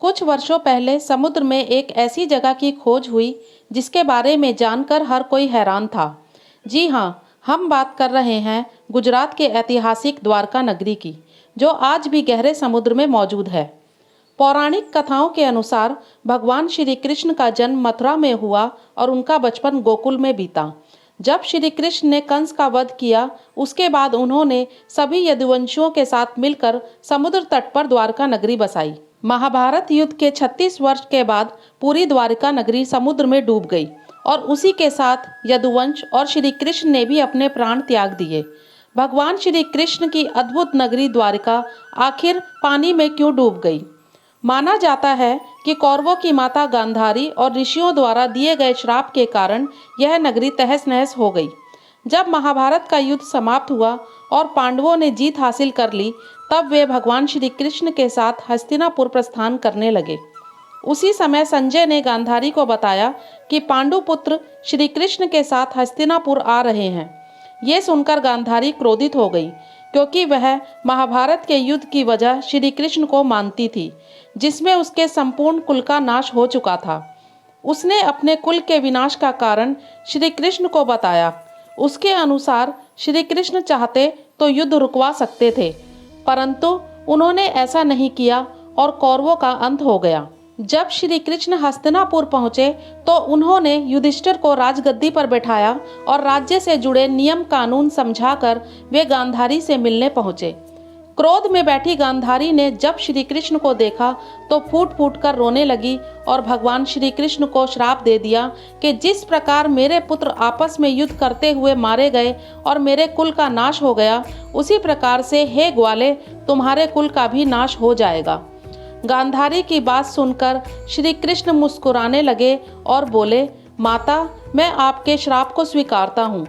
कुछ वर्षों पहले समुद्र में एक ऐसी जगह की खोज हुई जिसके बारे में जानकर हर कोई हैरान था। जी हाँ, हम बात कर रहे हैं गुजरात के ऐतिहासिक द्वारका नगरी की, जो आज भी गहरे समुद्र में मौजूद है। पौराणिक कथाओं के अनुसार भगवान श्री कृष्ण का जन्म मथुरा में हुआ और उनका बचपन गोकुल में बीता। जब श्री कृष्ण ने कंस का वध किया, उसके बाद उन्होंने सभी यदुवंशियों के साथ मिलकर समुद्र तट पर द्वारका नगरी बसाई। महाभारत युद्ध के 36 वर्ष के बाद पूरी द्वारका नगरी समुद्र में डूब गई और उसी के साथ यदुवंश और श्री कृष्ण ने भी अपने प्राण त्याग दिए। भगवान श्री कृष्ण की अद्भुत नगरी द्वारका आखिर पानी में क्यों डूब गई? माना जाता है कि कौरवों की माता गांधारी और ऋषियों द्वारा दिए गए श्राप के कारण यह नगरी तहस नहस हो गई। जब महाभारत का युद्ध समाप्त हुआ और पांडवों ने जीत हासिल कर ली, तब वे भगवान श्री कृष्ण के साथ हस्तिनापुर प्रस्थान करने लगे। उसी समय संजय ने गांधारी को बताया कि पांडुपुत्र श्री कृष्ण के साथ हस्तिनापुर आ रहे हैं। ये सुनकर गांधारी क्रोधित हो गई, क्योंकि वह महाभारत के युद्ध की वजह श्री कृष्ण को मानती थी, जिसमें उसके संपूर्ण कुल का नाश हो चुका था। उसने अपने कुल के विनाश का कारण श्री कृष्ण को बताया। उसके अनुसार श्री कृष्ण चाहते तो युद्ध रुकवा सकते थे, परंतु उन्होंने ऐसा नहीं किया और कौरवों का अंत हो गया। जब श्री कृष्ण हस्तिनापुर पहुंचे तो उन्होंने युधिष्ठिर को राजगद्दी पर बैठाया और राज्य से जुड़े नियम कानून समझाकर वे गांधारी से मिलने पहुंचे। क्रोध में बैठी गांधारी ने जब श्री कृष्ण को देखा तो फूट फूट कर रोने लगी और भगवान श्री कृष्ण को श्राप दे दिया कि जिस प्रकार मेरे पुत्र आपस में युद्ध करते हुए मारे गए और मेरे कुल का नाश हो गया, उसी प्रकार से हे ग्वाले, तुम्हारे कुल का भी नाश हो जाएगा। गांधारी की बात सुनकर श्री कृष्ण मुस्कुराने लगे और बोले, माता, मैं आपके श्राप को स्वीकारता हूँ।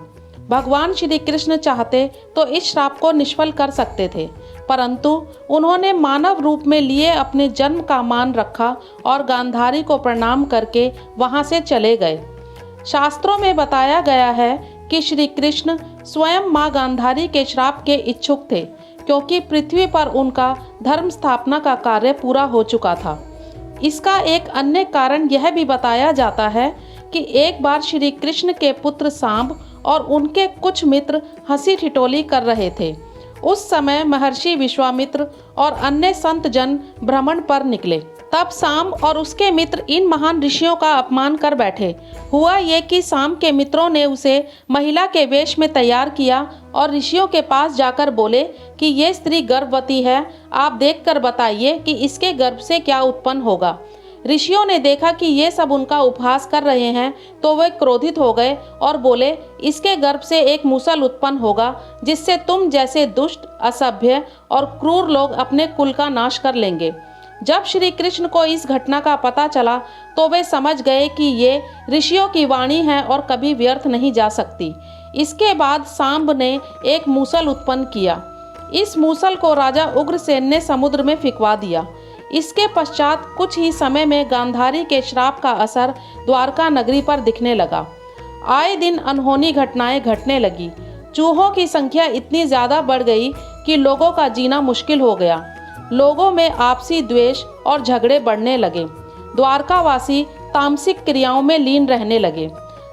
भगवान श्री कृष्ण चाहते तो इस श्राप को निष्फल कर सकते थे, परंतु उन्होंने मानव रूप में लिए अपने जन्म का मान रखा और गांधारी को प्रणाम करके वहां से चले गए। शास्त्रों में बताया गया है कि श्री कृष्ण स्वयं मां गांधारी के श्राप के इच्छुक थे, क्योंकि पृथ्वी पर उनका धर्म स्थापना का कार्य पूरा हो चुका था। इसका एक अन्य कारण यह भी बताया जाता है कि एक बार श्री कृष्ण के पुत्र सांब और उनके कुछ मित्र हंसी ठिठोली कर रहे थे। उस समय महर्षि विश्वामित्र और अन्य संत जन भ्रमण पर निकले। तब सांब और उसके मित्र इन महान ऋषियों का अपमान कर बैठे। हुआ ये कि सांब के मित्रों ने उसे महिला के वेश में तैयार किया और ऋषियों के पास जाकर बोले कि ये स्त्री गर्भवती है, आप देखकर बताइए कि इसके गर्भ से क्या उत्पन्न होगा। ऋषियों ने देखा कि ये सब उनका उपहास कर रहे हैं, तो वे क्रोधित हो गए और बोले, इसके गर्भ से एक मूसल उत्पन्न होगा, जिससे तुम जैसे दुष्ट, असभ्य और क्रूर लोग अपने कुल का नाश कर लेंगे। जब श्री कृष्ण को इस घटना का पता चला तो वे समझ गए कि ये ऋषियों की वाणी है और कभी व्यर्थ नहीं जा सकती। इसके बाद सांब ने एक मूसल उत्पन्न किया। इस मूसल को राजा उग्रसेन ने समुद्र में फिकवा दिया। इसके पश्चात कुछ ही समय में गांधारी के श्राप का असर द्वारका नगरी पर दिखने लगा। आए दिन अनहोनी घटनाएं घटने लगी। चूहों की संख्या इतनी ज्यादा बढ़ गई कि लोगों का जीना मुश्किल हो गया। लोगों में आपसी द्वेष और झगड़े बढ़ने लगे। द्वारकावासी तामसिक क्रियाओं में लीन रहने लगे।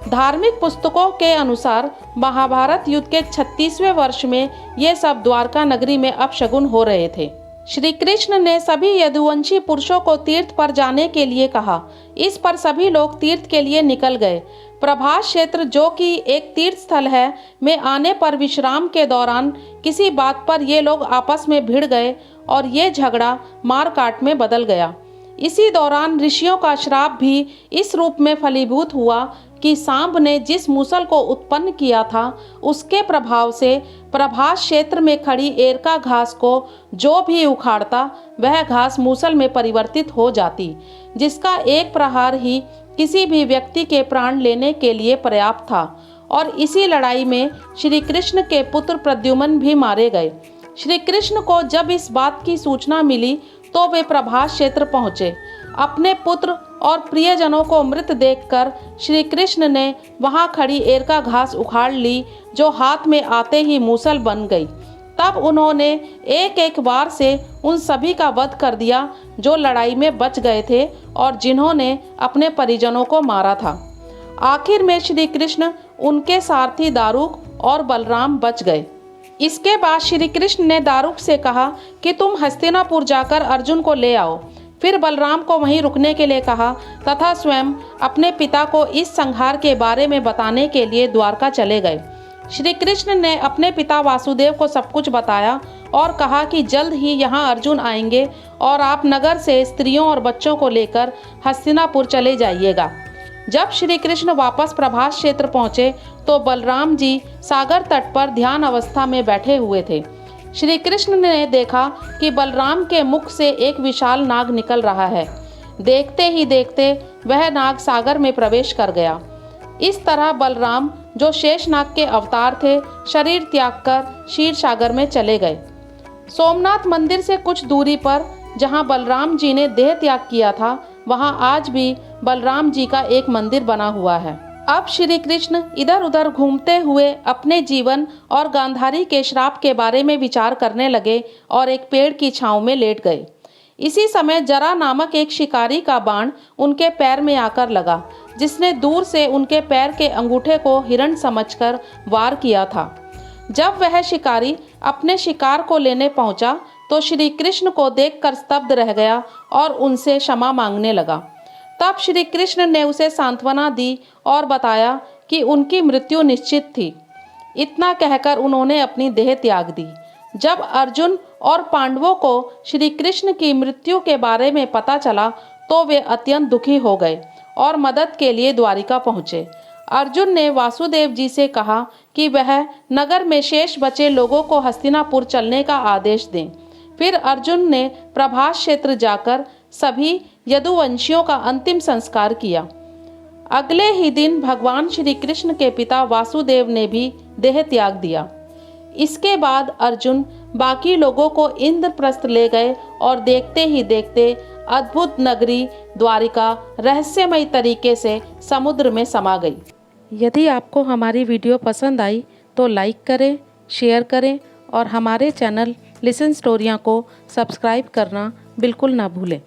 धार्मिक पुस्तकों के अनुसार महाभारत युद्ध के 36वें वर्ष में ये सब द्वारका नगरी में अपशगुन हो रहे थे। श्री कृष्ण ने सभी यदुवंशी पुरुषों को तीर्थ पर जाने के लिए कहा। इस पर सभी लोग तीर्थ के लिए निकल गए। प्रभास क्षेत्र, जो कि एक तीर्थ स्थल है, में आने पर विश्राम के दौरान किसी बात पर ये लोग आपस में भिड़ गए और ये झगड़ा मार काट में बदल गया। इसी दौरान ऋषियों का श्राप भी इस रूप में फलीभूत हुआ कि सांब ने जिस मूसल को उत्पन्न किया था, उसके प्रभाव से प्रभास क्षेत्र में खड़ी एरका घास को जो भी उखाड़ता, वह घास मूसल में परिवर्तित हो जाती, जिसका एक प्रहार ही किसी भी व्यक्ति के प्राण लेने के लिए पर्याप्त था। और इसी लड़ाई में श्री कृष्ण के पुत्र प्रद्युम्न भी मारे गए। श्री कृष्ण को जब इस बात की सूचना मिली तो वे प्रभास क्षेत्र पहुँचे। अपने पुत्र और प्रियजनों को मृत देखकर श्री कृष्ण ने वहां खड़ी एरका घास उखाड़ ली, जो हाथ में आते ही मूसल बन गई। तब उन्होंने एक एक बार से उन सभी का वध कर दिया जो लड़ाई में बच गए थे और जिन्होंने अपने परिजनों को मारा था। आखिर में श्री कृष्ण, उनके सारथी दारुक और बलराम बच गए। इसके बाद श्री कृष्ण ने दारुक से कहा कि तुम हस्तिनापुर जाकर अर्जुन को ले आओ। फिर बलराम को वहीं रुकने के लिए कहा तथा स्वयं अपने पिता को इस संहार के बारे में बताने के लिए द्वारका चले गए। श्री कृष्ण ने अपने पिता वासुदेव को सब कुछ बताया और कहा कि जल्द ही यहाँ अर्जुन आएंगे और आप नगर से स्त्रियों और बच्चों को लेकर हस्तिनापुर चले जाइएगा। जब श्री कृष्ण वापस प्रभास क्षेत्र पहुँचे तो बलराम जी सागर तट पर ध्यान अवस्था में बैठे हुए थे। श्री कृष्ण ने देखा कि बलराम के मुख से एक विशाल नाग निकल रहा है। देखते ही देखते वह नाग सागर में प्रवेश कर गया। इस तरह बलराम, जो शेषनाग के अवतार थे, शरीर त्याग कर क्षीर सागर में चले गए। सोमनाथ मंदिर से कुछ दूरी पर जहां बलराम जी ने देह त्याग किया था, वहां आज भी बलराम जी का एक मंदिर बना हुआ है। अब श्री कृष्ण इधर उधर घूमते हुए अपने जीवन और गांधारी के श्राप के बारे में विचार करने लगे और एक पेड़ की छांव में लेट गए। इसी समय जरा नामक एक शिकारी का बाण उनके पैर में आकर लगा, जिसने दूर से उनके पैर के अंगूठे को हिरण समझकर वार किया था। जब वह शिकारी अपने शिकार को लेने पहुंचा तो श्री कृष्ण को देखकर स्तब्ध रह गया और उनसे क्षमा मांगने लगा। तब श्री कृष्ण ने उसे सांत्वना दी और बताया कि उनकी मृत्यु निश्चित थी। इतना कहकर उन्होंने अपनी देह त्याग दी। जब अर्जुन और पांडवों को श्री कृष्ण की मृत्यु के बारे में पता चला तो वे अत्यंत दुखी हो गए और मदद के लिए द्वारिका पहुँचे। अर्जुन ने वासुदेव जी से कहा कि वह नगर में शेष बचे लोगों को हस्तिनापुर चलने का आदेश दें। फिर अर्जुन ने प्रभास क्षेत्र जाकर सभी यदुवंशियों का अंतिम संस्कार किया। अगले ही दिन भगवान श्री कृष्ण के पिता वासुदेव ने भी देह त्याग दिया। इसके बाद अर्जुन बाकी लोगों को इंद्रप्रस्थ ले गए और देखते ही देखते अद्भुत नगरी द्वारिका रहस्यमय तरीके से समुद्र में समा गई। यदि आपको हमारी वीडियो पसंद आई तो लाइक करें, शेयर करें और हमारे चैनल लिसन स्टोरियाँ को सब्सक्राइब करना बिल्कुल ना भूलें।